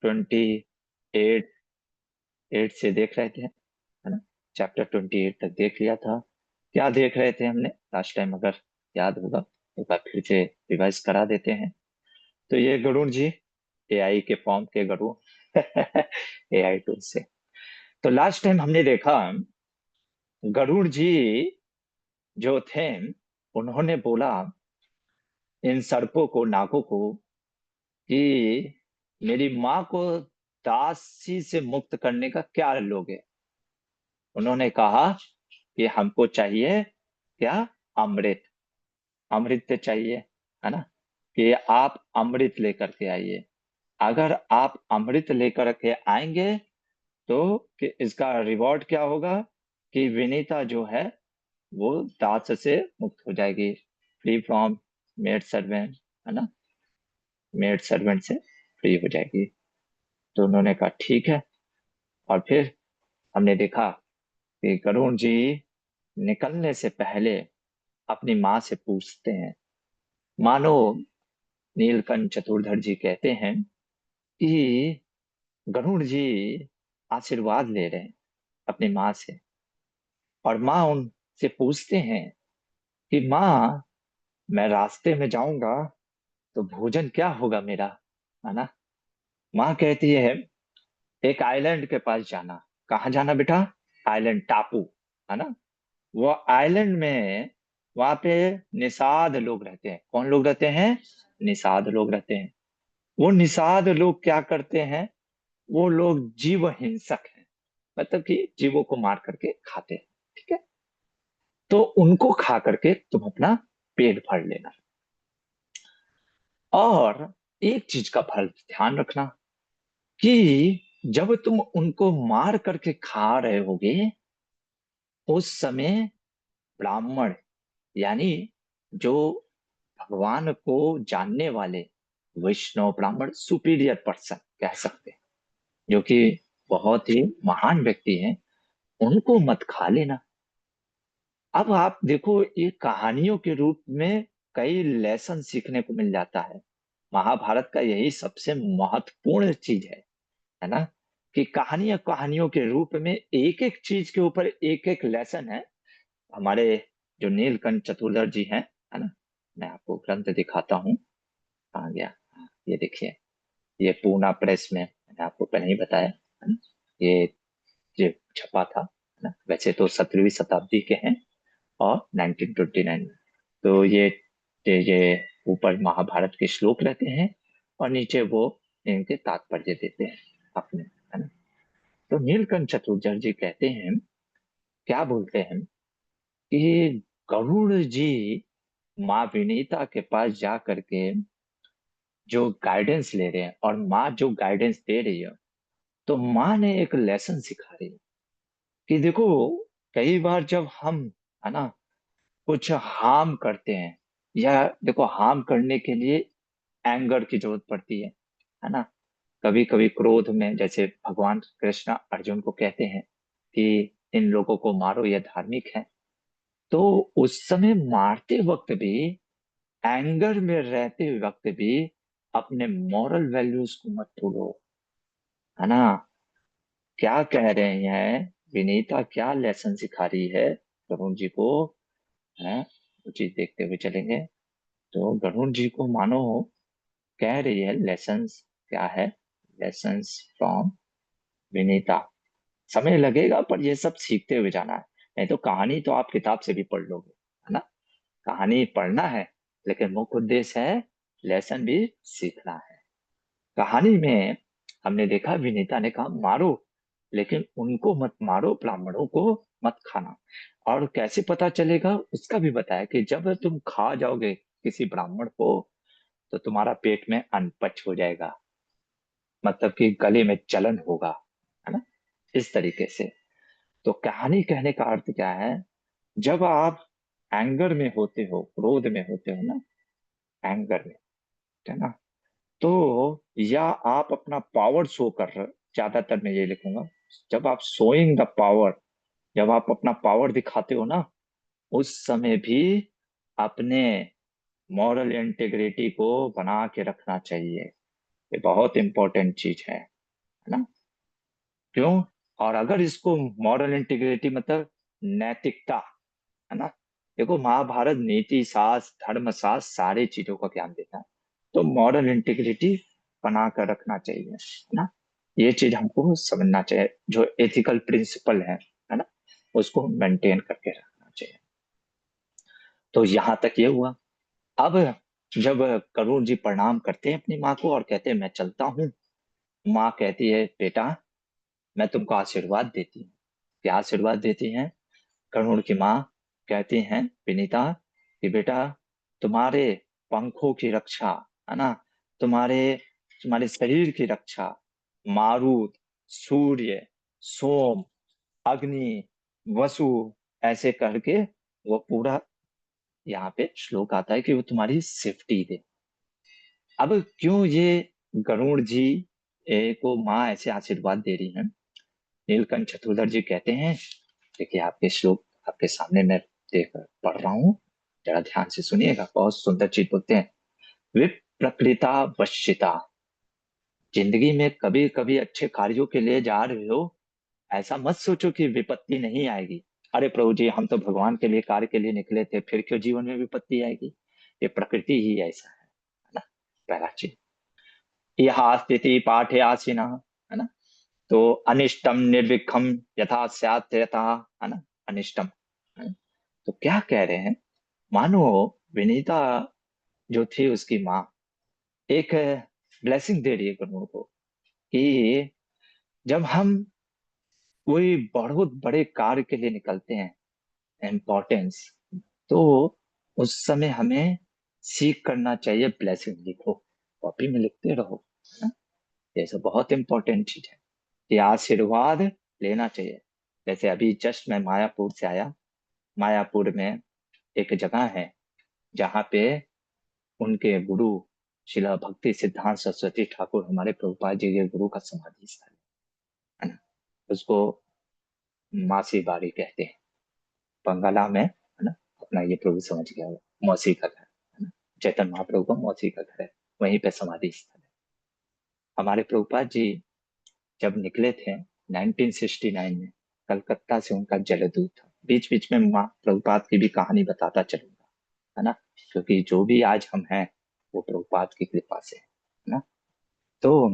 28 से देख रहे थे, है ना। चैप्टर 28 तक देख लिया था। क्या देख रहे थे हमने लास्ट टाइम, अगर याद होगा एक बार फिर से रिवाइज करा देते हैं। तो ये गरुड़ जी, एआई के फॉर्म के गरुड़ एआई टूल से। तो लास्ट टाइम हमने देखा गरुड़ जी जो थे, उन्होंने बोला इन सर्पों को, नागों को, कि मेरी माँ को दासी से मुक्त करने का क्या लोगे। उन्होंने कहा कि हमको चाहिए क्या, अमृत। अमृत चाहिए, है ना, कि आप अमृत लेकर के आइए। अगर आप अमृत लेकर के आएंगे तो कि इसका रिवॉर्ड क्या होगा, कि विनीता जो है वो दास से मुक्त हो जाएगी, फ्री फ्रॉम मेड सर्वेंट, है ना, मेड सर्वेंट से फ्री हो जाएगी। तो उन्होंने कहा ठीक है। और फिर हमने देखा कि गरुण जी निकलने से पहले अपनी माँ से पूछते हैं, मानो नीलकंठ चतुर्धर जी कहते हैं कि गरुड़ जी आशीर्वाद ले रहे हैं अपनी माँ से, और माँ उनसे पूछते हैं कि माँ, मैं रास्ते में जाऊंगा तो भोजन क्या होगा मेरा, है ना। माँ कहती है एक आइलैंड के पास जाना। कहाँ जाना बेटा, आइलैंड, टापू, है ना। वो आइलैंड में, वहां पे निषाद लोग रहते हैं। कौन लोग रहते हैं, निषाद लोग रहते हैं। वो निषाद लोग क्या करते हैं, वो लोग जीव हिंसक हैं, मतलब कि जीवों को मार करके खाते हैं, ठीक है। तो उनको खा करके तुम अपना पेट भर लेना। और एक चीज का भर ध्यान रखना कि जब तुम उनको मार करके खा रहे होगे, उस समय ब्राह्मण, यानी जो भगवान को जानने वाले वैष्णव ब्राह्मण, सुपीरियर पर्सन कह सकते हैं, जो कि बहुत ही महान व्यक्ति हैं, उनको मत खा लेना। अब आप देखो, ये कहानियों के रूप में कई लेसन सीखने को मिल जाता है। महाभारत का यही सबसे महत्वपूर्ण चीज है ना, कि कहानियां कहानियों के रूप में एक एक चीज के ऊपर एक एक लेसन है। हमारे जो नीलकंठ चतुर्धर जी हैं, है ना, मैं आपको ग्रंथ दिखाता हूँ। आ गया, ये देखिए, ये पूना प्रेस में, मैंने आपको पहले ही बताया, है ना, ये छपा था, है ना। वैसे तो 17वीं शताब्दी के हैं और 1929 में। तो ये ऊपर महाभारत के श्लोक रहते हैं और नीचे वो इनके तात्पर्य देते हैं अपने, है ना। तो नीलकंठ चतुर्जर जी कहते हैं, क्या बोलते हैं, कि गरुड़ जी माँ विनीता के पास जा करके जो गाइडेंस ले रहे हैं, और माँ जो गाइडेंस दे रही है, तो माँ ने एक लेसन सिखा रही है कि देखो, कई बार जब हम, है ना, कुछ हार्म करते हैं, या देखो हार्म करने के लिए एंगर की जरूरत पड़ती है ना। कभी कभी क्रोध में, जैसे भगवान कृष्ण अर्जुन को कहते हैं कि इन लोगों को मारो, ये धार्मिक है। तो उस समय मारते वक्त भी, एंगर में रहते वक्त भी, अपने मॉरल वैल्यूज को मत भूलो, है ना। क्या कह रहे हैं विनीता, क्या लेसन सिखा रही है वरुण जी को, है, वो चीज देखते हुए चलेंगे। तो वरुण जी को मानो कह रही है लेसन्स, क्या है, लेसन्स फ्रॉम विनीता। समय लगेगा पर ये सब सीखते हुए जाना है। नहीं तो कहानी तो आप किताब से भी पढ़ लोगे, है ना। कहानी पढ़ना है, लेकिन मुख्य उद्देश्य है लेसन भी सीखना है। कहानी में हमने देखा विनीता ने कहा मारो, लेकिन उनको मत मारो, ब्राह्मणों को मत खाना। और कैसे पता चलेगा उसका भी बताया, कि जब तुम खा जाओगे किसी ब्राह्मण को, तो तुम्हारा पेट में अनपच हो जाएगा, मतलब कि गले में जलन होगा, है ना, इस तरीके से। तो कहानी कहने का अर्थ क्या है, जब आप एंगर में होते हो, क्रोध में होते हो ना, एंगर में, है ना, तो या आप अपना पावर शो कर रहे हो, ज्यादातर मैं ये लिखूंगा, जब आप शोइंग द पावर, जब आप अपना पावर दिखाते हो ना, उस समय भी अपने मॉरल इंटीग्रिटी को बना के रखना चाहिए। ये बहुत इंपॉर्टेंट चीज है। है ना। क्यों? और अगर इसको मॉरल इंटीग्रिटी मतलब नैतिकता, है ना, देखो महाभारत नीति शास्त्र धर्म शास्त्र सारे चीजों का ज्ञान देता है, तो मॉरल इंटीग्रिटी बना कर रखना चाहिए, है ना। ये चीज हमको समझना चाहिए, जो एथिकल प्रिंसिपल है ना, उसको मेंटेन करके रखना चाहिए। तो यहाँ तक ये हुआ। अब जब करुण जी प्रणाम करते हैं अपनी माँ को और कहते हैं मैं चलता हूँ, माँ कहती है बेटा मैं तुमको आशीर्वाद देती हूँ। क्या आशीर्वाद देती हैं? करुण की माँ कहती हैं विनीता कि बेटा तुम्हारे पंखों की रक्षा, है ना, तुम्हारे तुम्हारे शरीर की रक्षा मारुत, सूर्य, सोम, अग्नि, वसु, ऐसे करके वो पूरा यहाँ पे श्लोक आता है कि वो तुम्हारी सेफ्टी दे। अब क्यों ये गरुड़ जी को माँ ऐसे आशीर्वाद दे रही है? नीलकंठ चतुर्धर जी कहते हैं, देखिए आपके श्लोक आपके सामने मैं देख पढ़ रहा हूँ, जरा ध्यान से सुनिएगा, बहुत सुंदर चीज बोलते हैं। विप्रकृता वश्यता, जिंदगी में कभी कभी अच्छे कार्यों के लिए जा रहे हो, ऐसा मत सोचो कि विपत्ति नहीं आएगी। अरे प्रभु जी हम तो भगवान के लिए कार्य के लिए निकले थे, फिर क्यों जीवन में विपत्ति आएगी? ये प्रकृति ही ऐसा है ना। पहला चीज, यह स्थिति पाठे आसीना, है ना, तो अनिष्टम निर्विघ्नम यथा स्यात् यथा, है ना, अनिष्टम, है ना? तो क्या कह रहे हैं? मानो विनीता जो थी उसकी माँ एक ब्लेसिंग दे रही है गुरुओं को कि जब हम कोई बहुत बड़े कार्य के लिए निकलते हैं, इम्पोर्टेंस, तो उस समय हमें सीख करना चाहिए ब्लेसिंग लिखो, कॉपी में लिखते रहो, है ना? ये सब बहुत इंपॉर्टेंट चीज है, ये आशीर्वाद लेना चाहिए। जैसे अभी जस्ट मैं मायापुर से आया, मायापुर में एक जगह है जहाँ पे उनके गुरु शिला भक्ति सिद्धांत सरस्वती ठाकुर हमारे प्रभुपाद जी के गुरु का समाधि स्थल है ना। उसको मासी बाड़ी कहते हैं बंगाला में, है ना। अपना ये प्रभु समझ गया होगा, मौसी का घर, है ना। चैतन्य महाप्रभु का मौसी का घर है, वहीं पे समाधि स्थल है। हमारे प्रभुपाद जी जब निकले थे 1969 में, कलकत्ता से उनका जलदूत था। बीच बीच में माँ प्रभुपाद की भी कहानी बताता चलूंगा, है ना, क्योंकि जो भी आज हम हैं वो प्रभुपाद की कृपा से है ना। तो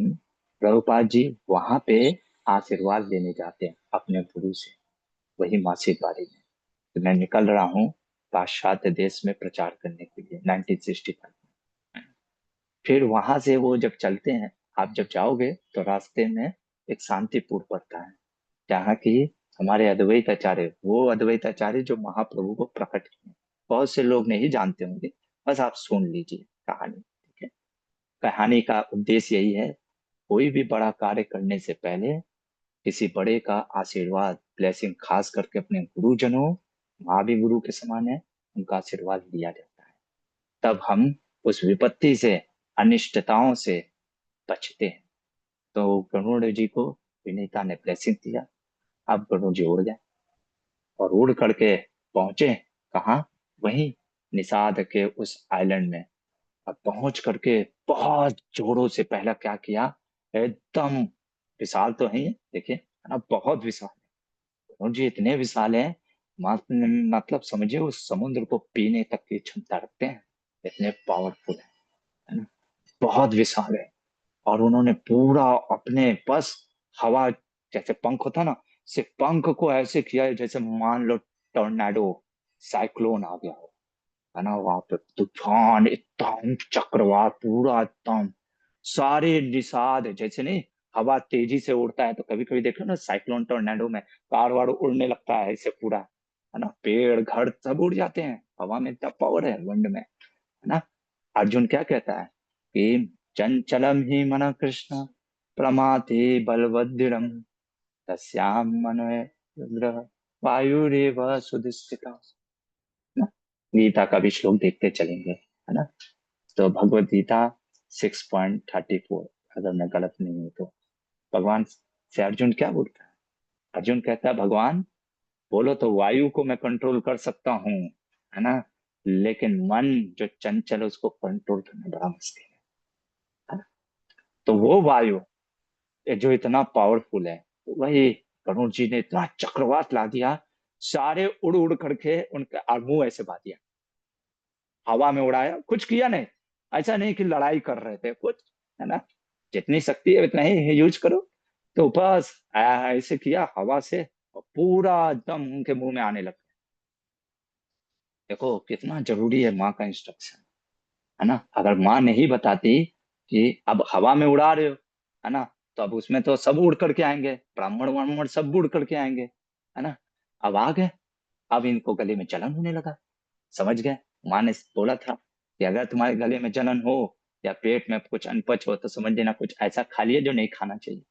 प्रभुपाद जी वहां पे आशीर्वाद लेने जाते हैं अपने गुरु से, वही मासिक बारी में। तो मैं निकल रहा हूँ पाश्चात्य देश में प्रचार करने के लिए 1965 में। फिर वहां से वो जब चलते हैं, आप जब जाओगे तो रास्ते में एक शांतिपुर पड़ता है, जहाँ की हमारे अद्वैत आचार्य, वो अद्वैत आचार्य जो महाप्रभु को प्रकट किए, बहुत से लोग नहीं जानते होंगे, बस आप सुन लीजिए कहानी, ठीक है। कहानी का उद्देश्य यही है, कोई भी बड़ा कार्य करने से पहले किसी बड़े का आशीर्वाद ब्लेसिंग खास करके अपने गुरुजनों, माँ भी गुरु के समान है, उनका आशीर्वाद लिया जाता है। तब हम उस विपत्ति से, अनिष्टताओं से बचते हैं। तो गरुड़ जी को विनीता ने ब्लेसिंग दिया। अब गरुड़ जी उड़ गए और उड़ करके पहुंचे कहाँ? वहीं निषाद के उस आइलैंड में। अब पहुंच करके बहुत जोरों से पहला क्या किया, एकदम विशाल तो है ही, देखिए है ना, बहुत विशाल है गरुड़ जी, इतने विशाल है, मतलब समझिए उस समुद्र को पीने तक की क्षमता रखते हैं, इतने पावरफुल है ना, बहुत विशाल है। और उन्होंने पूरा अपने बस हवा, जैसे पंख होता ना, सिर्फ पंख को ऐसे किया है जैसे मान लो टोर्नेडो, साइक्लोन आ गया हो, है ना, वहां पे तूफान एकदम चक्रवात पूरा एकदम, सारे निषाद जैसे नहीं, हवा तेजी से उड़ता है तो कभी कभी देखो ना साइक्लोन टोर्नेडो में कार वार उड़ने लगता है ऐसे पूरा, है ना, पेड़ घर सब उड़ जाते हैं, हवा में इतना पावर है विंड में, है ना। अर्जुन क्या कहता है कि चंचलम ही मन कृष्ण प्रमाथे बलवदृढ़ तस्याम मनोय रुद्रः वायुरेव सुधिष्ठिता, ना। गीता का भी श्लोक देखते चलेंगे, है ना। तो भगवत गीता 6.34, अगर मैं गलत नहीं हूं तो भगवान से अर्जुन क्या बोलता है? अर्जुन कहता है भगवान बोलो तो वायु को मैं कंट्रोल कर सकता हूँ, है ना, लेकिन मन जो चंचल है उसको कंट्रोल करना बड़ा मुश्किल है ना? तो वो वायु जो इतना पावरफुल है। तो वही करुण जी ने इतना चक्रवात ला दिया, सारे उड़ उड़ करके उनका और मुंह ऐसे बहा दिया, हवा में उड़ाया, कुछ किया नहीं। ऐसा नहीं कि लड़ाई कर रहे थे कुछ, है ना, जितनी शक्ति है उतना ही यूज करो। तो बस ऐसे किया हवा से, और पूरा एकदम उनके मुंह में आने लगा। देखो कितना जरूरी है माँ का इंस्ट्रक्शन, है ना। अगर माँ नहीं बताती कि अब हवा में उड़ा रहे हो, है ना, तो अब उसमें तो सब उड़ करके आएंगे, ब्राह्मण वाह्मण सब उड़ करके आएंगे, है ना। अब आ गए, अब इनको गले में जलन होने लगा। समझ गए, माँ ने बोला था कि अगर तुम्हारे गले में जलन हो या पेट में कुछ अनपच हो तो समझ लेना कुछ ऐसा खा लिया जो नहीं खाना चाहिए।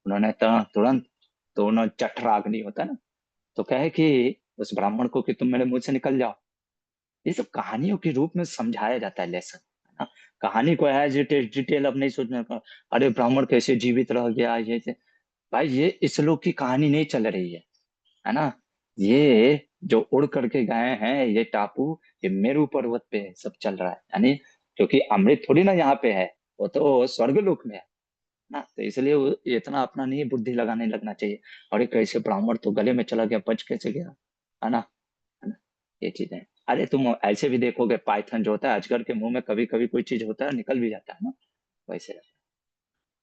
उन्होंने तुरंत, दोनों जठराग्नि होता है ना, तो कहे कि उस ब्राह्मण को कि तुम मेरे मुंह से निकल जाओ। ये सब कहानियों के रूप में समझाया जाता है, लेसन, है ना। कहानी को एज इट इज डिटेल अब नहीं सोचने का, अरे ब्राह्मण कैसे जीवित रह गया ये से। भाई ये इस लोग की कहानी नहीं चल रही है ना। ये जो उड़ करके गए हैं ये टापू, ये मेरू पर्वत पे सब चल रहा है, यानी क्योंकि अमृत थोड़ी ना यहाँ पे है, वो तो स्वर्ग लोक में है ना। तो इसलिए वो इतना अपना नहीं बुद्धि लगाने लगना चाहिए। और एक कैसे ब्राह्मण तो गले में चला गया, बच कैसे गया, है ना, है ना। ये चीजें, अरे तुम ऐसे भी देखोगे पाइथन जो होता है अजगर के मुंह में कभी कभी कोई चीज होता है निकल भी जाता है ना, वैसे।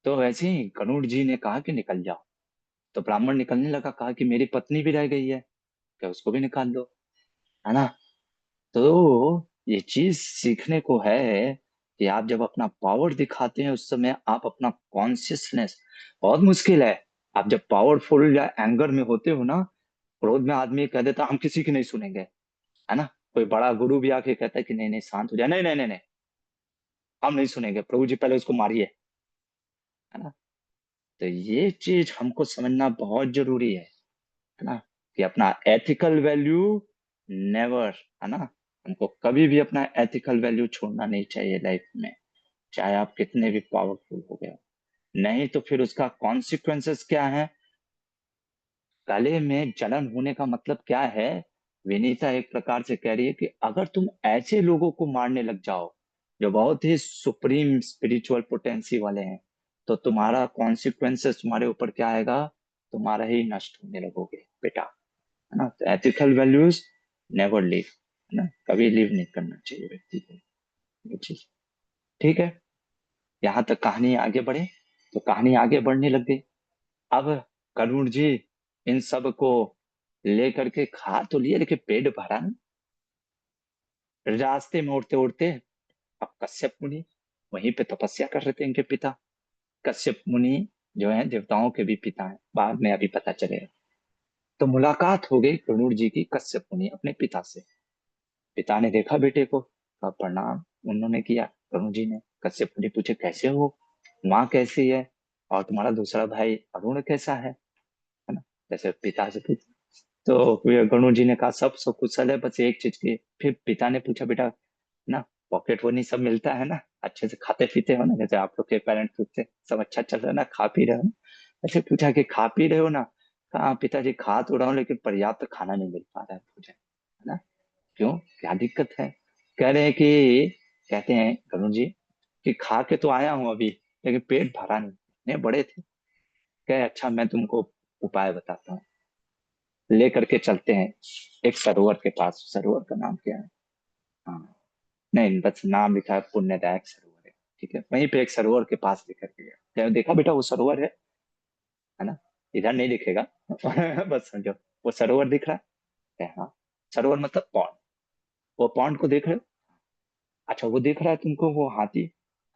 तो वैसे ही गरुड़ जी ने कहा कि निकल जाओ। तो ब्राह्मण निकलने लगा, कहा कि मेरी पत्नी भी रह गई है, क्या उसको भी निकाल दो, है ना। तो ये चीज सीखने को है कि आप जब अपना पावर दिखाते हैं उस समय आप अपना कॉन्शियसनेस, बहुत मुश्किल है। आप जब पावरफुल या एंगर में होते हो ना, क्रोध में आदमी कह देता हम किसी की नहीं सुनेंगे, है ना। कोई बड़ा गुरु भी आके कहता है कि नहीं नहीं शांत हो जाए, नहीं नहीं नहीं नहीं, हम नहीं सुनेंगे, प्रभु जी पहले उसको मारिए, है ना। तो ये चीज हमको समझना बहुत जरूरी है ना, कि अपना एथिकल वैल्यू नेवर, है ना, हमको कभी भी अपना एथिकल वैल्यू छोड़ना नहीं चाहिए लाइफ में, चाहे आप कितने भी पावरफुल हो गए। नहीं तो फिर उसका कॉन्सिक्वेंसेस क्या है। गले में जलन होने का मतलब क्या है। विनीता एक प्रकार से कह रही है कि अगर तुम ऐसे लोगों को मारने लग जाओ जो बहुत ही सुप्रीम स्पिरिचुअल पोटेंसी वाले हैं, तो तुम्हारा कॉन्सिक्वेंसेस तुम्हारे ऊपर क्या आएगा, तुम्हारा ही नष्ट होने लगोगे बेटा, है ना। तो एथिकल वैल्यूज नेवर लीव, है ना, कभी लीव नहीं करना चाहिए व्यक्ति को, ये चीज। ठीक है, यहाँ तक कहानी आगे बढ़े। तो कहानी आगे बढ़ने लग गई। अब करुण जी इन सब को लेकर के खा तो लिए लेकिन पेट भरा नहीं। रास्ते में उड़ते उड़ते अब कश्यप मुनि वहीं पे तपस्या कर रहे थे, इनके पिता कश्यप मुनि जो है देवताओं के भी पिता हैं, बाद में अभी पता चलेगा। तो मुलाकात हो गई करुण जी की कश्यप मुनि अपने पिता से। पिता ने देखा बेटे को, कहा प्रणाम उन्होंने किया करुण जी ने। कश्यप मुनि पूछे कैसे हो, माँ कैसी है, और तुम्हारा दूसरा भाई अरुण कैसा है ना, जैसे पिता से पूछ। तो फिर गणु जी ने कहा सब सब कुशल है, बस एक चीज की। फिर पिता ने पूछा बेटा ना, पॉकेट मनी सब मिलता है ना, अच्छे से खाते पीते हो ना, जैसे आप लोग के पेरेंट्स पूछते सब अच्छा चल रहा है ना, खा पी रहे हो ना। ऐसे पूछा कि खा पी रहे हो ना, कहा पिताजी खा तो रहा हूँ लेकिन पर्याप्त खाना नहीं मिल पा रहा है मुझे, है ना। क्यों, क्या दिक्कत है। कह रहे हैं कि, कहते हैं गरुण जी कि खा के तो आया हूँ अभी लेकिन पेट भरा नहीं, इतने बड़े थे। कहे अच्छा मैं तुमको उपाय बताता हूँ, लेकर के चलते हैं एक सरोवर के पास। सरोवर का नाम क्या है, हाँ, नहीं बस नाम लिखा है पुण्यदायक सरोवर है, ठीक है, वहीं पे एक सरोवर के पास लेकर के गया। क्या देखा बेटा वो सरोवर है ना, इधर नहीं दिखेगा बस समझो, वो सरोवर दिख रहा है, हाँ, सरोवर मतलब पॉन्ड, वो पॉन्ड को देख रहे हो। अच्छा वो देख रहा है तुमको वो हाथी,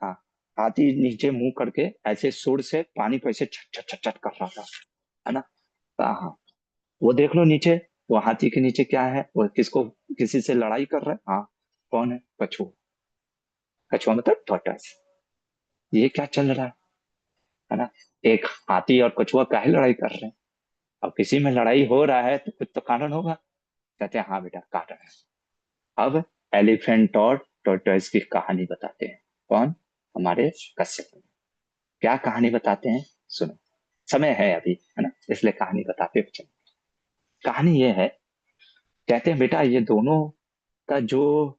हाँ, हाथी नीचे मुंह करके ऐसे सुर से पानी को ऐसे छट छट छट छट कर रहा था, है ना। हाँ हाँ, वो देख लो नीचे, वो हाथी के नीचे क्या है, वो किसको, किसी से लड़ाई कर रहा है, हाँ, कौन है, कछुआ। कछुआ मतलब टॉर्टोइस। ये क्या चल रहा है ना, एक हाथी और कछुआ काहे लड़ाई कर रहे हैं। अब किसी में लड़ाई हो रहा है तो कुछ तो कारण होगा। कहते हैं हाँ बेटा कारण है। अब एलिफेंट और टॉर्टोइस की कहानी बताते हैं, कौन, हमारे कश्यप। क्या कहानी बताते हैं, सुनो, समय है अभी, है ना, इसलिए कहानी बताते हैं चलो। कहानी ये है, कहते हैं बेटा ये दोनों का जो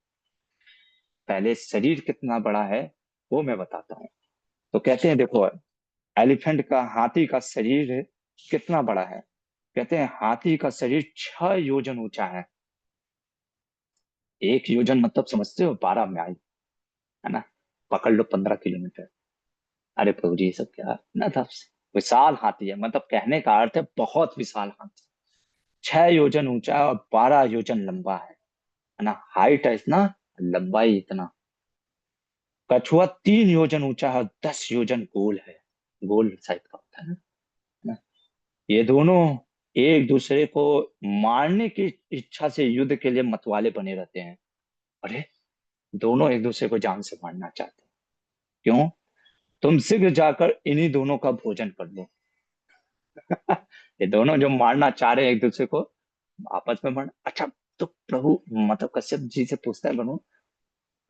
पहले शरीर कितना बड़ा है वो मैं बताता हूँ। तो कहते हैं देखो, एलिफेंट का, हाथी का शरीर कितना बड़ा है? कहते हैं हाथी का शरीर 6 योजन ऊंचा है। 1 योजन मतलब समझते हो, 12 माइल, है ना? पकड़ लो 15 किलोमीटर। अरे प्रभु जी, ये सब क्या ना था। विशाल हाथी है, मतलब कहने का अर्थ है बहुत विशाल हाथी। 6 योजन ऊंचा और 12 योजन लंबा है ना? हाइट है इतना, लंबाई इतना। कछुआ 3 योजन ऊंचा है और 10 योजन गोल है। गोल साइज का होता है ना? ये दोनों एक दूसरे को मारने की इच्छा से युद्ध के लिए मतवाले बने रहते हैं। अरे, दोनों एक दूसरे को जान से मारना चाहते हैं। क्यों? तुम शीघ्र जाकर इन्हीं दोनों का भोजन कर लो। ये दोनों जो मारना चाह रहे हैं एक दूसरे को, आपस में मारना। अच्छा, तो प्रभु मतलब कश्यप जी से पूछता है बनू,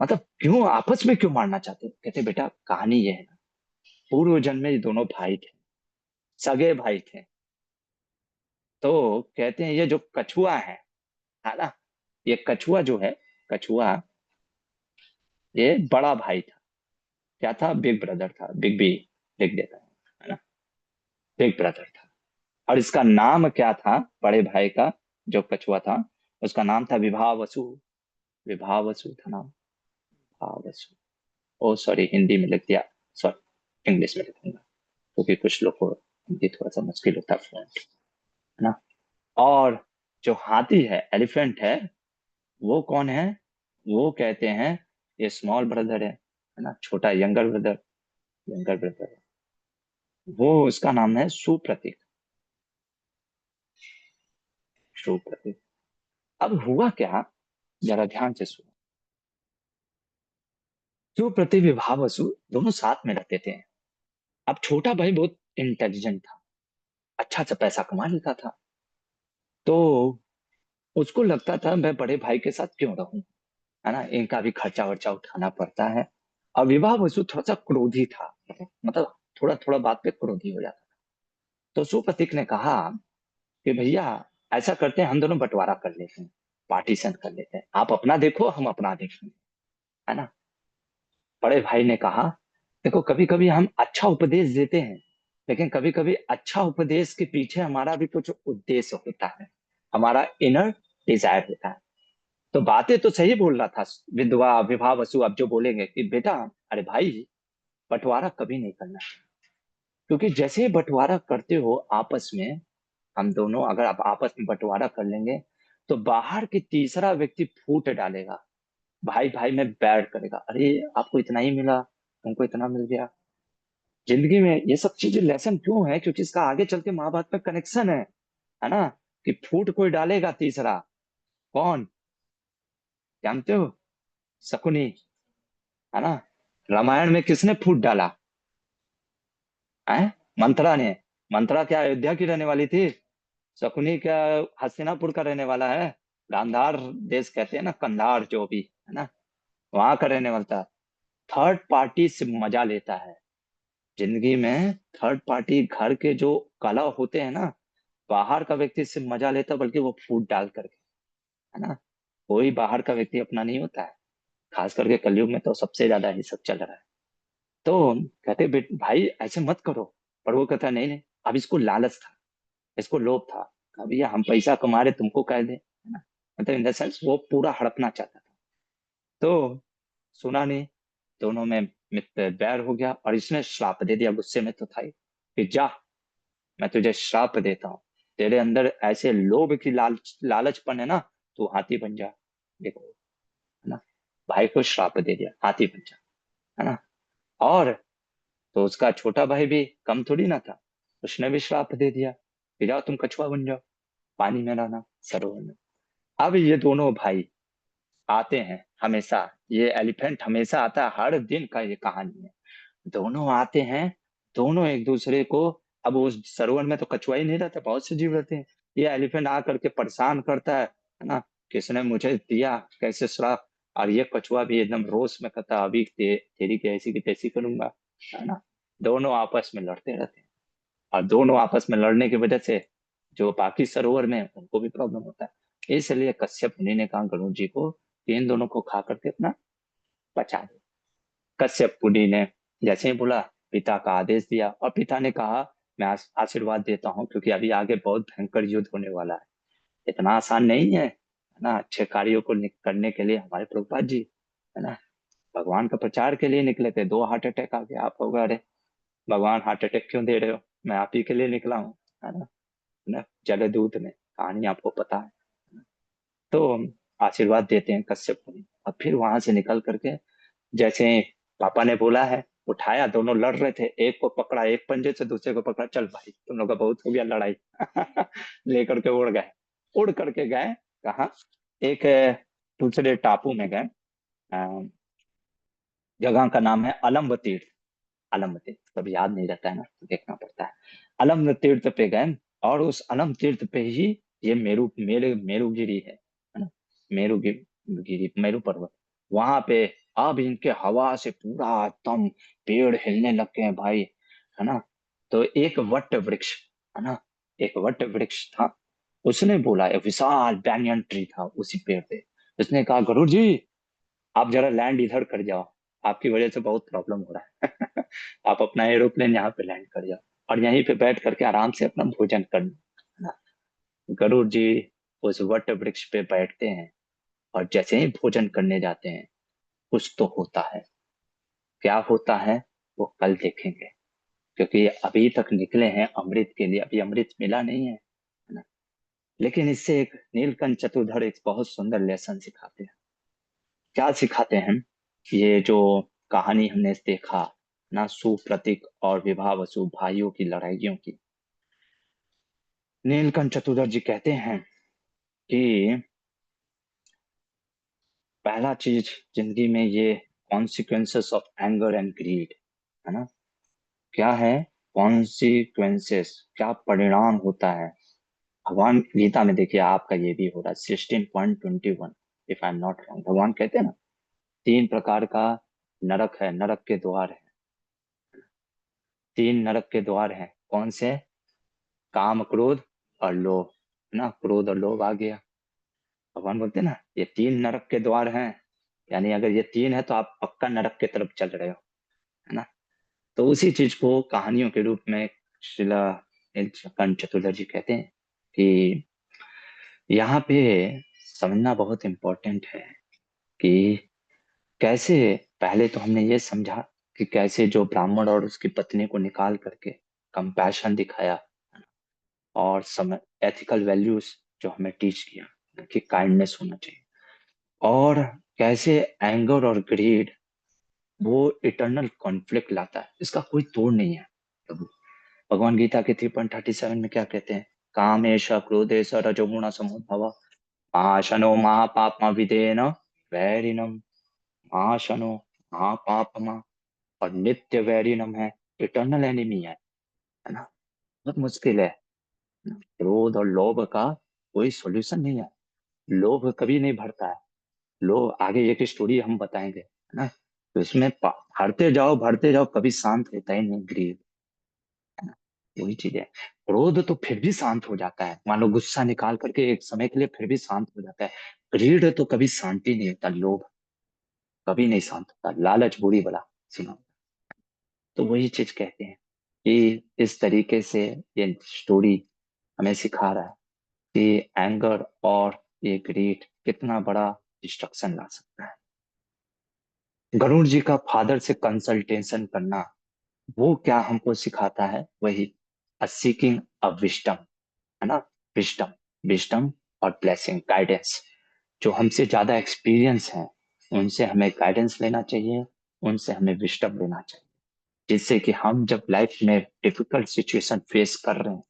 मतलब क्यों आपस में क्यों मारना चाहते हो? कहते बेटा, कहानी ये है ना, पूर्व जन्म में ये दोनों भाई थे, सगे भाई थे। तो कहते हैं ये जो कछुआ है ना, ये कछुआ जो है, कछुआ, ये बड़ा भाई था। क्या था? बिग ब्रदर था, बिग बी लिख देता है ना? बिग ब्रदर था। और इसका नाम क्या था बड़े भाई का, जो कछुआ था, उसका नाम था विभावसु। विभावसु था नाम, विभावसु। ओ सॉरी, हिंदी में लिख दिया, सॉरी, इंग्लिश में लिखूंगा, क्योंकि कुछ लोग को हिंदी थोड़ा सा मुश्किल होता है फ्लुएंट, है ना? और जो हाथी है, एलिफेंट है, वो कौन है? वो कहते हैं ये स्मॉल ब्रदर है ना, छोटा, यंगर ब्रदर, यंगर ब्रदर। वो, उसका नाम है सुप्रतीक। सुप्रतीक। अब हुआ क्या, जरा ध्यान से सुनो। सुप्रतीक, विभावसु दोनों साथ में रहते थे। अब छोटा भाई बहुत इंटेलिजेंट था, अच्छा सा पैसा कमा लेता था। तो उसको लगता था मैं बड़े भाई के साथ क्यों रहूं, है ना? इनका भी खर्चा वर्चा उठाना पड़ता है। और विवाह वसु थोड़ा सा क्रोधी था, मतलब थोड़ा थोड़ा बात पे क्रोधी हो जाता। तो सुप्रतीक ने कहा कि भैया, ऐसा करते हैं हम दोनों बंटवारा कर लेते हैं, पार्टीशन कर लेते हैं, आप अपना देखो हम अपना देखेंगे, है ना? बड़े भाई ने कहा देखो, कभी कभी हम अच्छा उपदेश देते हैं, लेकिन कभी कभी अच्छा उपदेश के पीछे हमारा भी कुछ उद्देश्य होता है, हमारा इनर डिजायर होता है। तो बातें तो सही बोल रहा था विधवा विवाह वसु, अब जो बोलेंगे कि बेटा, अरे भाई, बंटवारा कभी नहीं करना, क्योंकि जैसे ही बंटवारा करते हो आपस में, हम दोनों अगर आप आपस में बंटवारा कर लेंगे, तो बाहर की तीसरा व्यक्ति फूट डालेगा, भाई भाई में बैर करेगा, अरे आपको इतना ही मिला, तुमको इतना मिल गया। जिंदगी में ये सब चीजें लेसन क्यों है? क्योंकि इसका आगे चल के माँ बाप में कनेक्शन है ना? कि फूट कोई डालेगा तीसरा, कौन? जानते हो? शकुनी, है ना? रामायण में किसने फूट डाला है? मंत्रा ने। मंत्रा क्या अयोध्या की रहने वाली थी? शकुनी क्या हस्तिनापुर का रहने वाला है? गांधार देश कहते हैं ना, कंधार जो भी है ना, वहां का रहने वाला था। थर्ड पार्टी से मजा लेता है जिंदगी में। थर्ड पार्टी घर के जो कला होते हैं ना, बाहर का व्यक्ति से मजा लेता, बल्कि वो फूट डाल करके, है ना? कोई बाहर का व्यक्ति अपना नहीं होता है, खास करके कलयुग में तो सबसे ज्यादा ही सब चल रहा है। तो कहते बेट भाई ऐसे मत करो। पर वो कहता नहीं नहीं, अब इसको लालच था, इसको लोभ था, कहा भैया हम पैसा कमा रहे, तुमको कह दे, है ना? मतलब इन द सेंस वो पूरा हड़पना चाहता था। तो सुना नहीं, दोनों में मित्र बैर हो गया, और इसने श्राप दे दिया, गुस्से में तो था ही, कि जा, मैं तुझे श्राप देता हूँ, तेरे अंदर ऐसे लोभ की लालचपन है ना, तू हाथी बन जा। देखो, है ना? भाई को श्राप दे दिया, हाथी बन जा, है ना? और तो उसका छोटा भाई भी कम थोड़ी ना था, उसने भी श्राप दे दिया कि जाओ तुम कछुआ बन जाओ, पानी में रहना, सरोवर में। अब ये दोनों भाई आते हैं हमेशा, ये एलिफेंट हमेशा आता है, हर दिन का ये कहानी है। दोनों आते हैं, दोनों एक दूसरे को, अब उस सरोवर में तो कछुआ ही नहीं रहता, बहुत से जीव रहते हैं। ये एलिफेंट आ करके परेशान करता है ना? किसने मुझे दिया, कैसे श्राप? और ये कछुआ भी एकदम रोष में कहता, अभी तेरी कैसी की तैसी करूंगा, है ना? दोनों आपस में लड़ते रहते हैं, और दोनों आपस में लड़ने की वजह से जो बाकी सरोवर में हैं, उनको भी प्रॉब्लम होता है। इसलिए कश्यप मुनि ने कहा गरुड़ जी को कि इन दोनों को खा करके अपना बचा दे। कश्यप मुनि ने जैसे ही बोला, पिता का आदेश दिया और पिता ने कहा मैं आशीर्वाद देता हूँ क्योंकि अभी आगे बहुत भयंकर युद्ध होने वाला है। इतना आसान नहीं है ना, अच्छे कार्यों को करने के लिए हमारे प्रभुपाद जी, है ना, भगवान का प्रचार के लिए निकले थे, 2 हार्ट अटैक आ गया। आप होगा अरे भगवान हार्ट अटैक क्यों दे रहे हो, मैं आप ही के लिए निकला हूँ, है ना, जलदूत में कहानी आपको पता है। तो आशीर्वाद देते हैं कश्यप मुनि और फिर वहां से निकल करके जैसे पापा ने बोला है, उठाया, दोनों लड़ रहे थे, एक को पकड़ा एक पंजे से, दूसरे को पकड़ा, चल भाई तुम लोग का बहुत हो गया लड़ाई लेकर के उड़ गए। उड़ करके गए कहाँ, एक दूसरे टापू में गए। अ, जगह का नाम है अलम्ब तीर्थ। अलम्ब तीर्थ कभी याद नहीं रहता है ना, तो देखना पड़ता है। अलम्ब तीर्थ पे गए और उस अलम्ब तीर्थ पे ही ये मेरुगिरी है ना, मेरुगिरी, मेरु पर्वत। वहां पे अब इनके हवा से पूरा एकदम पेड़ हिलने लग गए हैं भाई, है ना। तो एक वट वृक्ष, है ना, एक वट वृक्ष था, उसने बोला, एक विशाल बैंयन ट्री था उसी पेड़ पे। उसने कहा गुरु जी आप जरा लैंड इधर कर जाओ, आपकी वजह से बहुत प्रॉब्लम हो रहा है आप अपना एरोप्लेन यहाँ पे लैंड कर जाओ और यहीं पे बैठ करके आराम से अपना भोजन करना, है ना। गरुड़ जी उस वट वृक्ष पे बैठते हैं और जैसे ही भोजन करने जाते हैं कुछ तो होता है। क्या होता है वो कल देखेंगे, क्योंकि अभी तक निकले हैं अमृत के लिए, अभी अमृत मिला नहीं है ना। लेकिन इससे एक नीलकंठ चतुरधर एक बहुत सुंदर लेसन सिखाते हैं। क्या सिखाते हैं, ये जो कहानी हमने देखा ना, सुप्रतीक और विभा वसु भाइयों की लड़ाइयों की, नीलकंठ चतुर्दश जी कहते हैं कि पहला चीज जिंदगी में ये consequences of anger and greed, है ना, क्या है कॉन्सिक्वेंसेस, क्या परिणाम होता है। भगवान गीता में देखिए आपका ये भी हो रहा है 16.21, if I am not wrong, भगवान कहते हैं ना 3 प्रकार का नरक है, नरक के द्वार है, 3 नरक के द्वार हैं, कौन से, काम क्रोध और लोभ, है ना, क्रोध और लोभ आ गया। भगवान बोलते हैं ना ये 3 नरक के द्वार हैं, यानी अगर ये 3 है तो आप पक्का नरक की तरफ चल रहे हो, है ना। तो उसी चीज को कहानियों के रूप में शिला नीलकंठ चतुर्दशी कहते हैं कि यहाँ पे समझना बहुत इम्पोर्टेंट है कि कैसे, पहले तो हमने ये समझा कि कैसे जो ब्राह्मण और उसकी पत्नी को निकाल करके कंपैशन दिखाया और समय एथिकल वैल्यूज जो हमें टीच किया कि काइंडनेस होना चाहिए, और कैसे एंगर और ग्रीड वो इटर्नल कॉन्फ्लिक्ट लाता है, इसका कोई तोड़ नहीं है। तो भगवान गीता के 3.37 में क्या कहते हैं, कामेश क्रोधेश रजोगुण समुद्भव आशनो महापापमा विदेन वैरिणम, आशनो महापापमा, और नित्य वैरिणम है, इटर्नल एनिमी है ना। बहुत मुश्किल है, क्रोध और लोभ का कोई सॉल्यूशन नहीं है। लोभ कभी नहीं भरता है, लोभ आगे एक स्टोरी हम बताएंगे, है ना, तो इसमें भरते जाओ कभी शांत होता ही नहीं, ग्रीड, है ना, वही चीज है। क्रोध तो फिर भी शांत हो जाता है, मान लो गुस्सा निकाल करके एक समय के लिए फिर भी शांत हो जाता है, ग्रीड तो कभी शांति नहीं होता, लोभ कभी नहीं शांत होता, लालच बुरी बला सुना। तो वही चीज कहते हैं कि इस तरीके से ये स्टोरी हमें सिखा रहा है कि एंगर और ये ग्रीड कितना बड़ा डिस्ट्रक्शन ला सकता है। गरुड़ जी का फादर से कंसल्टेशन करना, वो क्या हमको सिखाता है, वही सीकिंग अ विजडम, है ना, विजडम, विजडम और ब्लेसिंग, गाइडेंस। जो हमसे ज्यादा एक्सपीरियंस है उनसे हमें गाइडेंस लेना चाहिए, उनसे हमें विजडम लेना चाहिए, जिससे कि हम जब लाइफ में डिफिकल्ट सिचुएशन फेस कर रहे हैं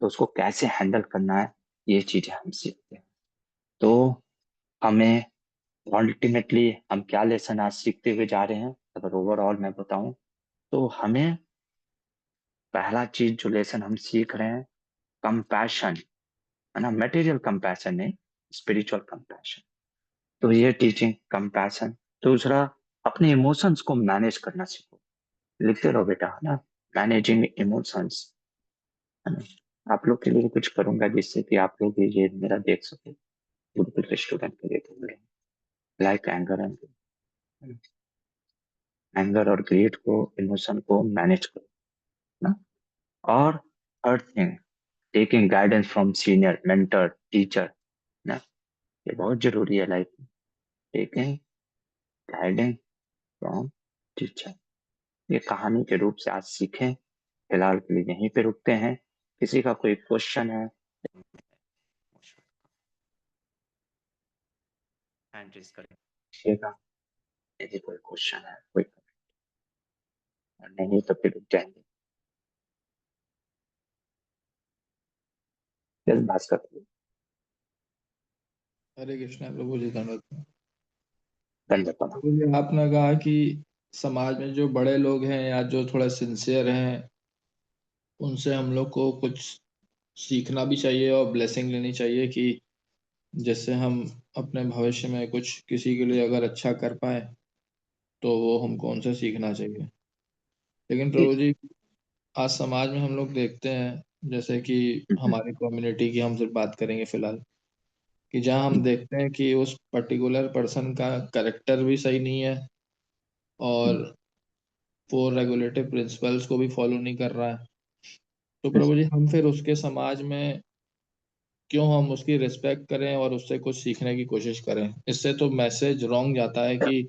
तो उसको कैसे हैंडल करना है, ये चीजें हम सीखते हैं। तो हमें अल्टीमेटली हम क्या लेसन आज सीखते हुए जा रहे हैं, अगर ओवरऑल मैं बताऊं तो हमें पहला चीज जो लेसन हम सीख रहे हैं, कंपैशन, है ना, मटेरियल कंपैशन नहीं, स्पिरिचुअल कंपैशन। तो ये टीचिंग कंपैशन। दूसरा, अपने इमोशंस को मैनेज करना सीखो, लिखते रहो बेटा, है ना, मैनेजिंग इमोशंस, है ना। आप लोग के लिए कुछ करूंगा जिससे कि आप लोग भी ये मेरा देख सके, बिल्कुल स्टूडेंट के लिए तो लाइक एंगर एंड एंगर और ग्रीड को, इमोशन को मैनेज करो ना। और third thing, taking guidance from senior, mentor, teacher ना, ये बहुत जरूरी है लाइफ में। टेकिंग गाइडेंस फ्रॉम टीचर, ये कहानी के रूप से आज सीखें। फिलहाल के लिए यहीं पे रुकते हैं। किसी का कोई क्वेश्चन है, हैंड रेज करिएगा। यदि कोई क्वेश्चन है, कोई नहीं तो फिर रुक जाएंगे। यस भास्कर, हरे कृष्णा प्रभु जी, धन्यवाद। धन्यवाद। प्रभु जी, आपने कहा कि समाज में जो बड़े लोग हैं या जो थोड़ा सिंसियर हैं, उनसे हम लोग को कुछ सीखना भी चाहिए और ब्लेसिंग लेनी चाहिए, कि जिससे हम अपने भविष्य में कुछ किसी के लिए अगर अच्छा कर पाए तो वो हमको उनसे सीखना चाहिए। लेकिन प्रभु जी, आज समाज में हम लोग देखते हैं, जैसे कि हमारी कम्युनिटी की हम सिर्फ बात करेंगे फिलहाल, कि जहाँ हम देखते हैं कि उस पर्टिकुलर पर्सन का करेक्टर भी सही नहीं है और वो रेगुलेटिव प्रिंसिपल्स को भी फॉलो नहीं कर रहा है। तो प्रभु जी, हम फिर उसके समाज में क्यों हम उसकी रिस्पेक्ट करें और उससे कुछ सीखने की कोशिश करें? इससे तो मैसेज रॉन्ग जाता है कि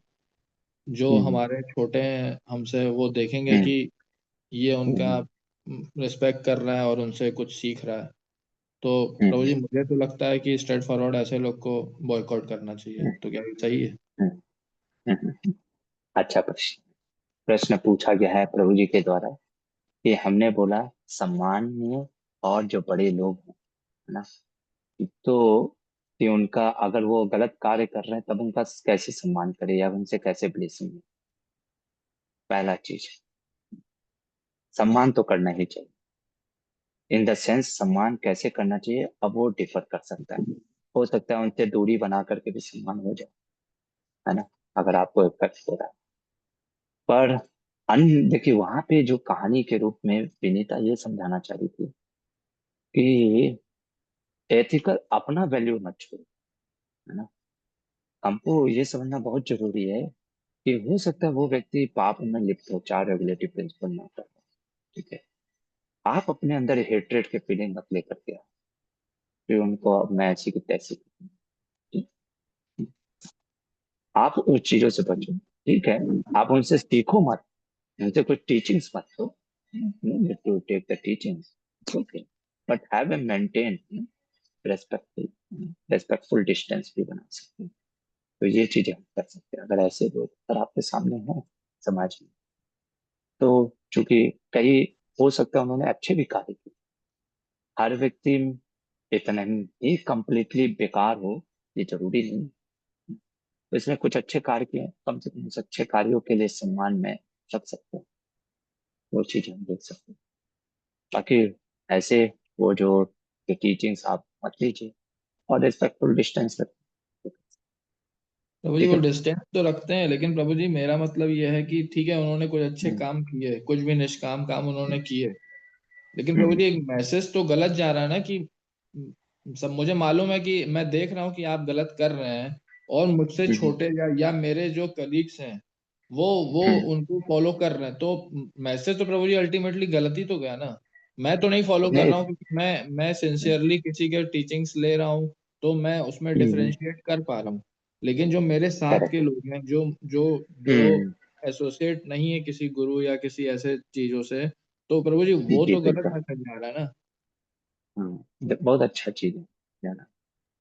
जो हमारे छोटे हैं हमसे, वो देखेंगे कि ये उनका रिस्पेक्ट कर रहा है और उनसे कुछ सीख रहा है। तो प्रभु जी, मुझे तो लगता है कि स्ट्रेट फॉरवर्ड ऐसे लोग को बॉयकॉट करना चाहिए। तो क्या ये सही है? अच्छा प्रश्न, प्रश्न पूछा गया है प्रभु जी के द्वारा कि हमने बोला सम्माननीय और जो बड़े लोग हैं, है ना, तो कि उनका अगर वो गलत कार्य कर रहे हैं तब उनका कैसे सम्मान करे या उनसे कैसे ब्लेसिंग। पहला चीज, सम्मान तो करना ही चाहिए। इन द सेंस सम्मान कैसे करना चाहिए, अब वो डिफर कर सकता है। हो सकता है उनसे दूरी बना करके भी सम्मान हो जाए, है ना, अगर आपको इफेक्ट हो रहा है। पर देखिए वहां पे जो कहानी के रूप में विनीता ये समझाना चाह रही थी कि एथिकल अपना वैल्यू मत छोड़ो, है ना। हमको ये समझना बहुत जरूरी है कि हो सकता है वो व्यक्ति पाप में लिप्त हो, चार रेगुलेटिव प्रिंसिपल ना कर, ठीक है। आप अपने अंदर हेट्रेड के फीलिंग मत लेकर के आओ कि उनको अब मैं ऐसी की तैसी करूं। आप उस चीजों से बचो, ठीक है। आप उनसे सीखो मत, उनसे कुछ टीचिंग्स मत लो, to take the teachings, okay, but have a maintain respectful, respectful distance भी बना सकते हैं। तो ये चीजें हम कर सकते हैं अगर ऐसे लोग अगर आपके सामने हैं समाज में। तो चूंकि कई, हो सकता है उन्होंने अच्छे भी कार्य किए, हर व्यक्ति इतना ही कंप्लीटली बेकार हो ये जरूरी नहीं। तो इसने कुछ अच्छे कार्य किए, कम से कम उस अच्छे कार्यों के लिए सम्मान में रख सकते हैं, वो चीजें हम देख सकते हैं। बाकी ऐसे वो जो टीचिंग्स आप मत लीजिए और रिस्पेक्टफुल डिस्टेंस रखिए, प्रभु जी, ठीक वो है। डिस्टेंस तो रखते हैं, लेकिन प्रभु जी मेरा मतलब ये है कि ठीक है, उन्होंने कुछ अच्छे हम्म, काम किए, कुछ भी निष्काम काम उन्होंने किए, लेकिन प्रभु हम्म, जी एक मैसेज तो गलत जा रहा है ना, कि सब मुझे मालूम है कि मैं देख रहा हूँ कि आप गलत कर रहे हैं, और मुझसे हम्म, छोटे या मेरे जो कलीग्स हैं वो हम्म, उनको फॉलो कर रहे हैं, तो मैसेज तो प्रभु जी अल्टीमेटली गलत ही तो गया ना। मैं तो नहीं फॉलो कर नहीं, रहा हूँ क्योंकि मैं सिंसियरली किसी के टीचिंग्स ले रहा हूँ, तो मैं उसमें डिफरेंशिएट कर पा रहा हूँ। लेकिन जो मेरे साथ के करेक्ट, लोग हैं, जो जो जो हम्म, एसोसिएट नहीं है किसी गुरु या किसी ऐसे चीजों से, तो प्रभु जी जी वो जी तो गलत बिल्कुल, मैसेज जा रहा है ना। बहुत अच्छा चीज है जाना।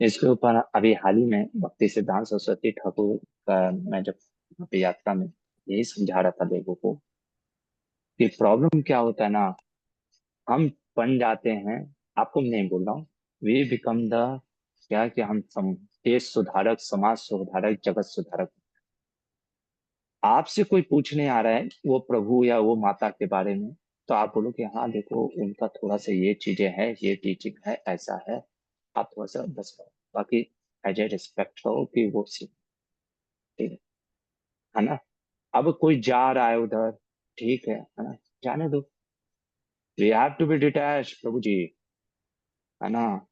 इसके ऊपर अभी हाल ही में भक्ति सिद्धांत सरस्वती ठाकुर का, मैं जब वहाँ पे यात्रा में यही समझा रहा था लोगों को कि प्रॉब्लम क्या होता है ना, हम बन जाते हैं, आपको नहीं बोल रहा हूँ, वी बिकम द, क्या कि हम देश सुधारक, समाज सुधारक, जगत सुधारक। आपसे कोई पूछने आ रहा है वो प्रभु या वो माता के बारे में, तो आप बोलो कि हाँ देखो उनका थोड़ा सा ये चीजें है, ये टीचिंग है, ऐसा है, आप थोड़ा सा बस करो। बाकी एज ए रिस्पेक्ट करो कि वो सीख, ठीक है ना। अब कोई जा रहा है उधर, ठीक है ना, जाने दो। We have to be detach Prabhu ji, है ना।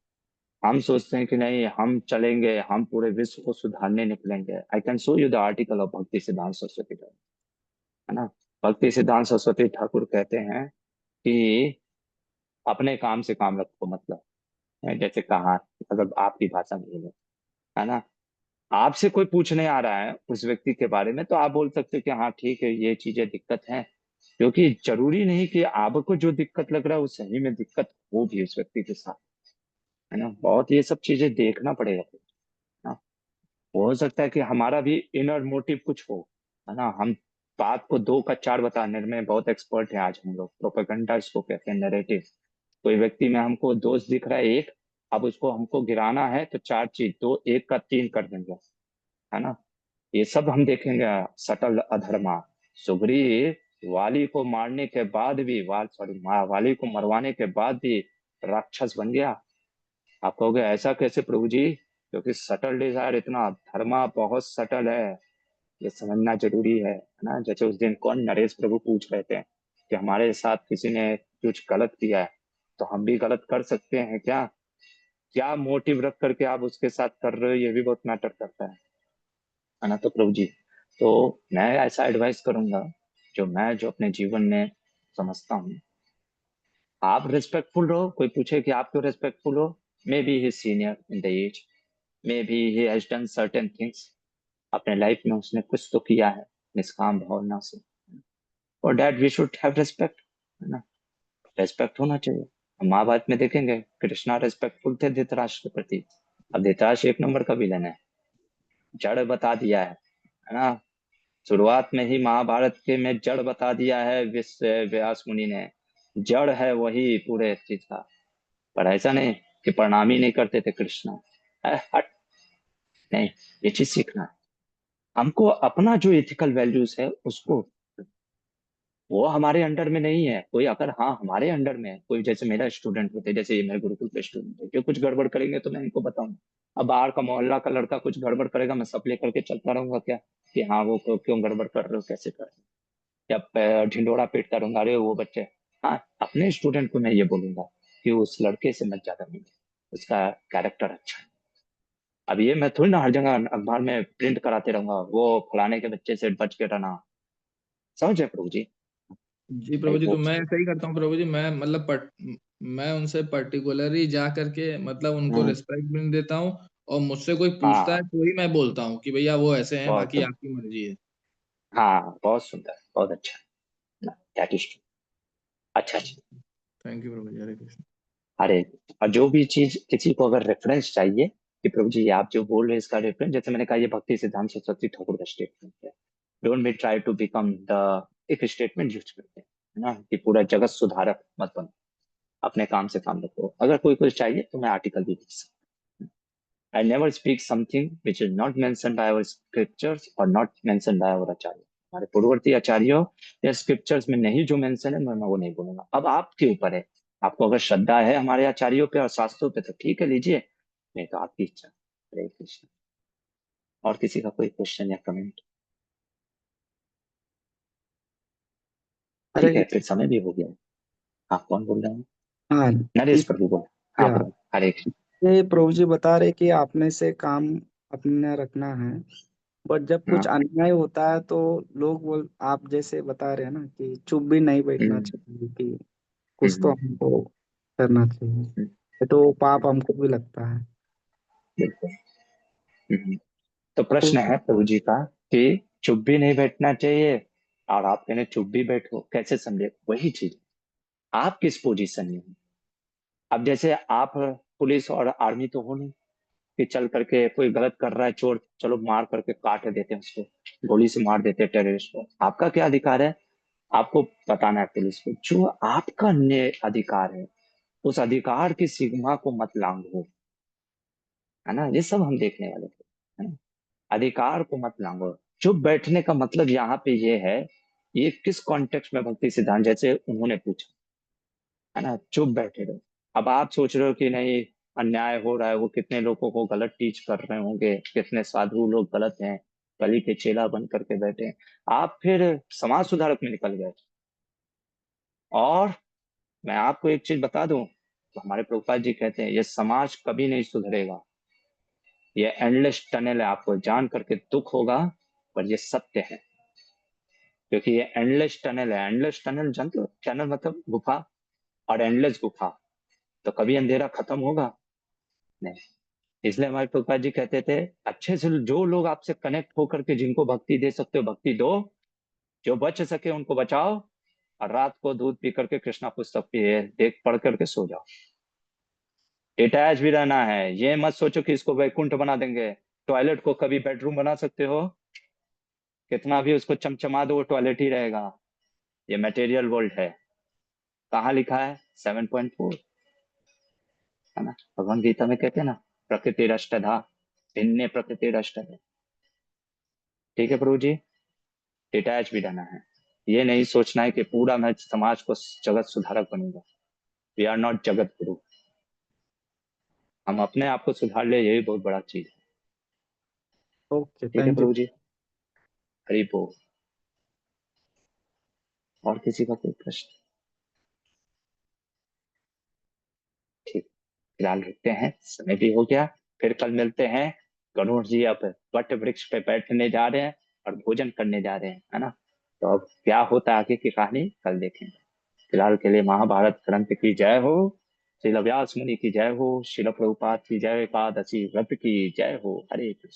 हम सोचते हैं कि नहीं हम चलेंगे, हम पूरे विश्व को सुधारने निकलेंगे। I can show you the article of भक्ति सिद्धांत सरस्वती, है ना। भक्ति सिद्धांत सरस्वती ठाकुर कहते हैं कि अपने काम से काम रखो, मतलब जैसे कहा, अगर आपकी भाषा में बोले, है ना, आपसे कोई पूछने आ रहा है उस व्यक्ति के बारे में, तो आप बोल सकते हो कि हाँ ठीक है, ये चीजें दिक्कत है, क्योंकि जरूरी नहीं कि आपको जो दिक्कत लग रहा है वो सही में दिक्कत हो भी उस व्यक्ति के साथ, है ना। बहुत ये सब चीजें देखना पड़ेगा, है ना। हो सकता है कि हमारा भी इनर मोटिव कुछ हो, है ना। हम बात को दो का चार बताने में बहुत एक्सपर्ट है आज हम लोग, प्रोपेगेंडा इसको कहते हैं, नैरेटिव। कोई व्यक्ति में हमको दोष दिख रहा है एक, अब उसको हमको गिराना है तो चार चीज, दो एक का तीन कर देंगे, है ना। ये सब हम देखेंगे। सटल अधर्मा, सुग्रीव वाली को मारने के बाद भी, वाली को मरवाने के बाद भी राक्षस बन गया। आप कहोगे ऐसा कैसे प्रभु जी, क्योंकि सटल डिजायर इतना, धर्मा बहुत सटल है, ये समझना जरूरी है ना। जैसे उस दिन कौन, नरेश प्रभु पूछ रहे थे कि हमारे साथ किसी ने कुछ गलत किया है तो हम भी गलत कर सकते हैं क्या, क्या मोटिव रख करके आप उसके साथ कर रहे हो, ये भी बहुत मैटर करता है ना। तो प्रभु जी, तो मैं ऐसा एडवाइस करूंगा, जो अपने जीवन में समझता हूँ, आप रिस्पेक्टफुल रहो। कोई पूछे कि आप क्यों रिस्पेक्टफुल हो, may be he senior in the age, may be he has done certain things, अपने लाइफ में उसने कुछ तो किया है निष्काम भावना से, for that we should have respect, है ना। रेस्पेक्ट होना चाहिए। हम महाभारत में देखेंगे कृष्णा रेस्पेक्टफुल थे धृतराष्ट्र के प्रति। अब धृतराष्ट्र एक नंबर का विलन है, जड़ बता दिया है ना। शुरुआत में ही महाभारत के में जड़ बता दिया है व्यास मुनि ने, जड़ है वही पूरे चीज का। पर ऐसा नहीं कि प्रणाम ही नहीं करते थे कृष्ण, हट, नहीं, ये चीज सीखना है हमको। अपना जो एथिकल वैल्यूज है उसको, वो हमारे अंडर में नहीं है कोई, अगर हाँ हमारे अंडर में है कोई, जैसे मेरा स्टूडेंट होते, जैसे ये मेरे गुरुकुल के स्टूडेंट है, जो कुछ गड़बड़ करेंगे तो मैं इनको बताऊंगा। अब बाहर का मोहल्ला का लड़का कुछ गड़बड़ करेगा, मैं सब लेकर के चलता रहूंगा क्या, कि हाँ वो क्यों गड़बड़ कर रहे हो, कैसे कर रहे हो, या ढिंडोरा पीटता रहूंगा, अरे वो बच्चे। हाँ, अपने स्टूडेंट को मैं ये बोलूंगा कि उस लड़के से मत ज्यादा मिले, उसका कैरेक्टर अच्छा है। अब ये मैं थोड़ी ना हर जगह अखबार में प्रिंट कराते रहूंगा, वो फलाने के बच्चे से बच के रहना, समझे प्रभु जी। जी भाई प्रभु जी, वो तो मैं ऐसा ही करता हूँ प्रभु जी। मैं मतलब मैं उनसे पर्टिकुलरली जा करके मतलब उनको हम्म, रिस्पेक्ट भी नहीं देता हूँ। और मुझसे कोई पूछता है हाँ, तो ही मैं बोलता हूँ कि भैया वो ऐसे हैं, बहुत, बाकी आपकी मर्जी है। हाँ बहुत सुंदर, बहुत अच्छा, दैट इज ट्रू। अच्छा अच्छा। थैंक यू प्रभु जी, हरे कृष्ण। अरे, और जो भी चीज किसी को अगर रेफरेंस चाहिए कि प्रभु जी ये आप जो बोल रहे हैं इसका रेफरेंस, जैसे मैंने कहा ये भक्ति सिद्धांत सरस्वती ठाकुर का स्टेटमेंट है, don't be try to become the, एक स्टेटमेंट यूज करते हैं, है ना, कि पूरा जगत सुधारक मत बनो, अपने काम से काम रखो। अगर कोई कुछ चाहिए तो मैं आर्टिकल भी लिख सकता हूँ। I never speak something which is not mentioned by our scriptures or not mentioned by our आचार्य। हमारे पूर्ववर्ती आचार्यों या स्क्रिप्चर्स में नहीं जो मेंशन है, मैं वो नहीं बोलूंगा। अब आपके ऊपर है, आपको अगर श्रद्धा है हमारे आचार्यों पे और शास्त्रों पे तो ठीक है, लीजिए, नहीं तो आपकी इच्छा। हरे कृष्ण। और किसी का कोई क्वेश्चन या कमेंट? हरे ठीक है, फिर समय भी हो गया है। हाँ, कौन बोल रहे हैं? हाँ नरेश ठीक प्रभु बोल। हाँ है। प्रभु, हरे कृष्ण। ये प्रभु जी बता रहे कि आपने से काम अपने रखना है, बट जब कुछ हाँ, अन्याय होता है तो लोग बोल, आप जैसे बता रहे हैं ना कि चुप भी नहीं बैठना हम्म, चाहिए, कि कुछ तो हम्म, हमको करना चाहिए। हम्म, ये तो पाप हमको भी लगता है। बिल्कुल। हम्म। तो तो प्रश्न है प्रभु जी का कि चुप भी नहीं बैठना चाहिए, और आप कहने चुप भी बैठो, कैसे समझे? वही चीज, आप किस पोजीशन में हो। अब जैसे आप पुलिस और आर्मी तो हो नहीं कि चल करके कोई गलत कर रहा है चोर, चलो मार करके काट देते हैं उसको, गोली से मार देते हैं टेररिस्ट को। आपका क्या अधिकार है? आपको बताना है पुलिस को जो आपका अधिकार है, उस अधिकार की सीमा को मत लांघो, है ना। ये सब हम देखने वाले थे, है ना। अधिकार को मत लांघो। चुप बैठने का मतलब यहाँ पे ये है, ये किस कॉन्टेक्स्ट में भक्ति सिद्धांत जैसे उन्होंने पूछा, है ना, चुप बैठे रहो। अब आप सोच रहे हो कि नहीं, अन्याय हो रहा है, वो कितने लोगों को गलत टीच कर रहे होंगे, कितने साधु लोग गलत हैं, कली के चेला बन करके बैठे हैं, आप फिर समाज सुधारक में निकल गए। और मैं आपको एक चीज बता दूं, तो हमारे प्रभुपाद जी कहते हैं ये समाज कभी नहीं सुधरेगा, ये एंडलेस टनल है, आपको जान करके दुख होगा, पर ये सत्य है। क्योंकि ये एंडलेस टनल है। एंडलेस टनल जानते हो, टनल मतलब गुफा, और एंडलेस गुफा, तो कभी अंधेरा खत्म होगा नहीं। इसलिए हमारे प्रभुपाद जी कहते थे, अच्छे से जो लोग आपसे कनेक्ट होकर के जिनको भक्ति दे सकते हो भक्ति दो, जो बच सके उनको बचाओ, और रात को दूध पी करके कृष्णा पुस्तक पिए देख पढ़ करके सो जाओ। अटैच भी रहना है, ये मत सोचो कि इसको वैकुंठ बना देंगे। टॉयलेट को कभी बेडरूम बना सकते हो? कितना भी उसको चमचमा दो वो टॉयलेट ही रहेगा। ये मटेरियल वर्ल्ड है। कहाँ लिखा है? 7.4, है ना। भगवान गीता में कहते हैं ना, प्रकृति अष्टधा भिन्ने प्रकृति अष्टधा। ठीक है प्रभु जी, डिटैच भी रहना है। ये नहीं सोचना है कि पूरा मैं समाज को जगत सुधारक बनूंगा। We are not Jagat Guru. हम अपने आप को सुधार ले, यही बहुत बड़ा चीज है। ओके, ठीक है थैंक यू। प्रभु जी, हरि बोल। और किसी का कोई प्रश्न? ठीक, फिलहाल रुकते हैं, समय भी हो गया। फिर कल मिलते हैं। गणोर जी अब वट वृक्ष पे बैठने जा रहे हैं और भोजन करने जा रहे हैं, है ना। तो अब क्या होता है आगे की कहानी कल देखेंगे। फिलहाल के लिए महाभारत ग्रंथ की जय हो, श्रील व्यास मुनि की जय हो, श्रील प्रभुपाद की जय, एकादशी व्रत की जय हो। हरे कृष्ण।